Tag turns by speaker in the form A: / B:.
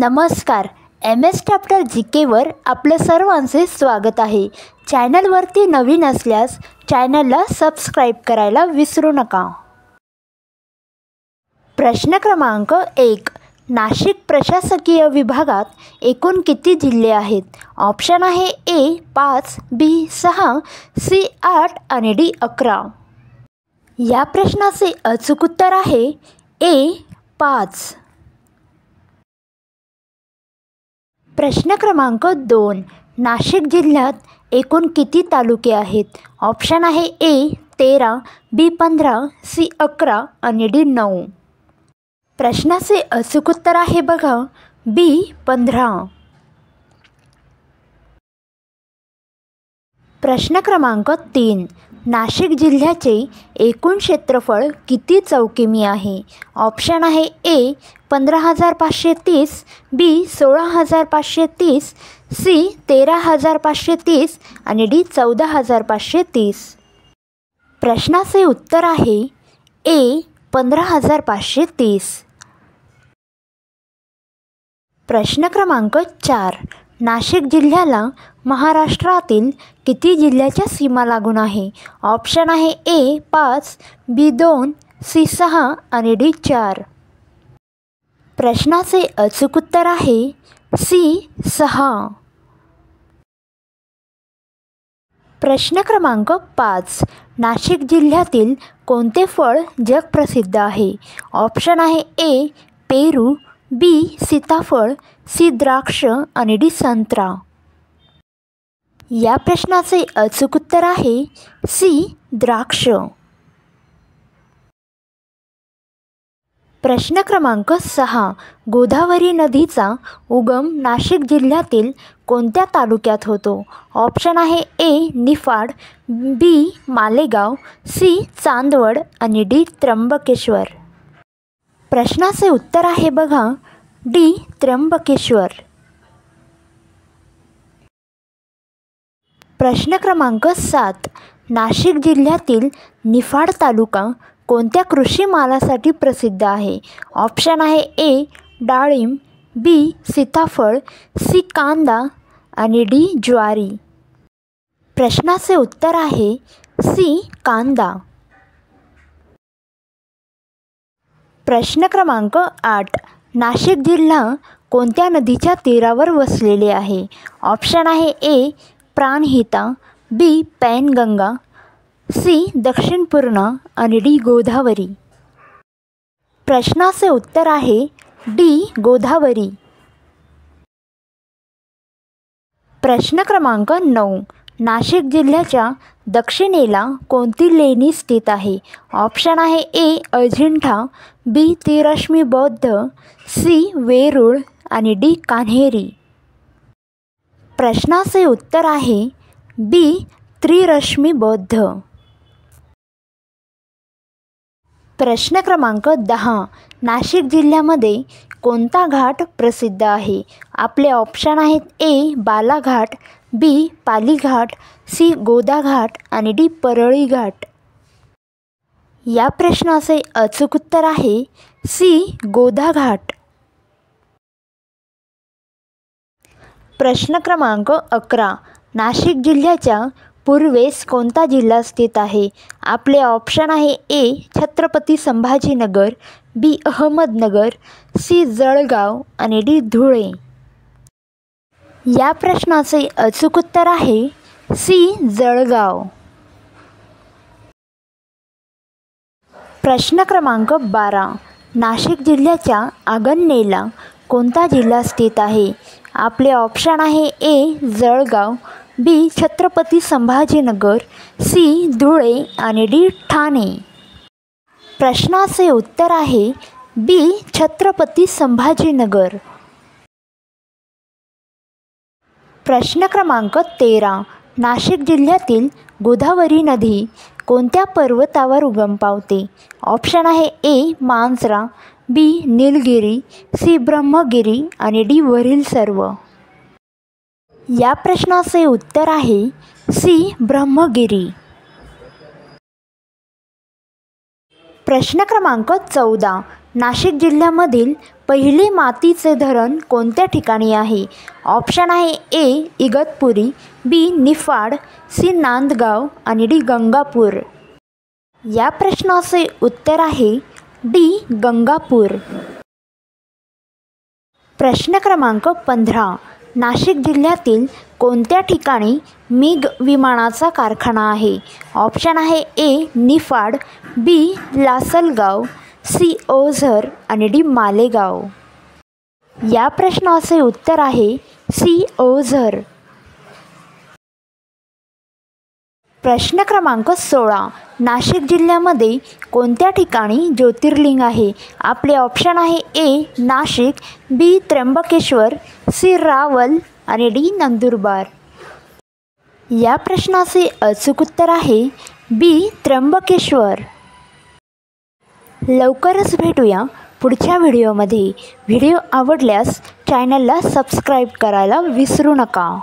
A: नमस्कार. MS chapter जीकेवर आपल्या सर्वांचे स्वागत आहे. चॅनलवरती नवीन असल्यास चॅनलला सबस्क्राईब करायला विसरू नका. प्रश्न क्रमांक 1. नाशिक प्रशासकीय विभागात एकूण किती जिल्हे आहेत? ऑप्शन आहे A 5, B 6, C 8 आणि D 11. या प्रश्नाचे अचूक उत्तर आहे A 5. प्रश्न क्रमांक 2. नाशिक जिल्ह्यात एकूण किती तालुके आहेत? ऑप्शन आहे A 13, B 15, C 11 आणि D 9. प्रश्नाचे अचूक उत्तर आहे बघा B 15. प्रश्न क्रमांक 3. नाशिक जिल्ह्याचे एकूण क्षेत्रफळ किती चौकिमी आहे? ऑप्शन आहे A 15,530, B 16,530, C 13,530 आणि D 14,530. प्रश्नाचे उत्तर आहे A 15,530. प्रश्न क्रमांक 4. नाशिक जिल्ह्याला महाराष्ट्रातील किती जिल्ह्याच्या सीमा लागून आहे? ऑप्शन आहे A 5, B 2, C 6 आणि D 4. प्रश्नाचे अचूक उत्तर आहे C 6. प्रश्न क्रमांक 5. नाशिक जिल्ह्यातील कोणते फळ जगप्रसिद्ध आहे? ऑप्शन आहे A पेरू, B सीताफळ, C द्राक्ष आणि D संत्रा. या प्रश्नाचे अचूक उत्तर आहे C द्राक्ष. प्रश्न क्रमांक 6. गोदावरी नदीचा उगम नाशिक जिल्ह्यातील कोणत्या तालुक्यात होतो? ऑप्शन आहे A Niphad, B Malegaon, C Chandwad आणि D त्र्यंबकेश्वर. प्रश्नाचे उत्तर आहे बघा D त्र्यंबकेश्वर. प्रश्न क्रमांक 7. नाशिक जिल्ह्यातील निफाड तालुका कोणत्या कृषी मालासाठी प्रसिद्ध आहे? ऑप्शन आहे A डाळिंब, B सीताफळ, C कांदा आणि D ज्वारी. प्रश्नाचे उत्तर आहे C कांदा. प्रश्न क्रमांक 8. नाशिक जिल्हा कोणत्या नदीच्या तीरावर वसलेले आहे? ऑप्शन आहे A Pranhita, B Painganga, C दक्षिण पूर्णा आणि D गोदावरी. प्रश्नाचे उत्तर आहे D गोदावरी. प्रश्न क्रमांक 9. नाशिक जिल्ह्याच्या दक्षिणेला कोणती लेणी स्थित आहे? ऑप्शन आहे A अजिंठा, B त्रिरश्मी बौद्ध, C वेरूळ आणि D कान्हेरी. प्रश्नाचे उत्तर आहे B त्रिरश्मी बौद्ध. प्रश्न क्रमांक 10. नाशिक जिल्ह्यामध्ये कोणता घाट प्रसिद्ध आहे? आपले ऑप्शन आहेत A Balaghat, B Palighat, C Godaghat आणि D परळी घाट. या प्रश्नाचे अचूक उत्तर आहे C गोदाघाट. प्रश्न क्रमांक 11. नाशिक जिल्ह्याच्या पूर्वेस कोणता जिल्हा स्थित आहे? आपले ऑप्शन आहे A Chhatrapati Sambhajinagar, B Ahmednagar, C Jalgaon आणि D धुळे. या प्रश्नाचे अचूक उत्तर आहे C जळगाव. प्रश्न क्रमांक 12. नाशिक जिल्ह्याच्या आगरनेला कोणता जिल्हा स्थित आहे? आपले ऑप्शन आहे A Jalgaon, B Chhatrapati Sambhajinagar, C Dhule आणि D ठाणे. प्रश्नाचे उत्तर आहे B छत्रपती संभाजीनगर. प्रश्न क्रमांक 13. नाशिक जिल्ह्यातील गोदावरी नदी कोणत्या पर्वतावर उगम पावते? ऑप्शन आहे A Manjara, B Nilgiri, C Brahmagiri आणि D वरील सर्व. या प्रश्नाचे उत्तर आहे C ब्रह्मगिरी. प्रश्न क्रमांक 14. नाशिक जिल्ह्यामधील पहिले मातीचे धरण कोणत्या ठिकाणी आहे? ऑप्शन आहे ए इगतपुरी, बी निफाड, सी नांदगाव आणि डी गंगापूर. या प्रश्नाचे उत्तर आहे डी गंगापूर. प्रश्न क्रमांक 15. नाशिक जिल्ह्यातील कोणत्या ठिकाणी मिग विमानाचा कारखाना आहे? ऑप्शन आहे ए निफाड, बी लासलगाव, सी ओझर आणि डी मालेगाव. या प्रश्नाचे उत्तर आहे सी ओझर. प्रश्न क्रमांक 16. नाशिक जिल्ह्यामध्ये कोणत्या ठिकाणी ज्योतिर्लिंग आहे? आपले ऑप्शन आहे ए नाशिक, बी त्र्यंबकेश्वर, सी रावल आणि डी नंदुरबार. या प्रश्नाचे अचूक उत्तर आहे बी त्र्यंबकेश्वर. लवकरच भेटूया पुढच्या व्हिडिओमध्ये. व्हिडिओ आवडल्यास चॅनलला सबस्क्राईब करायला विसरू नका.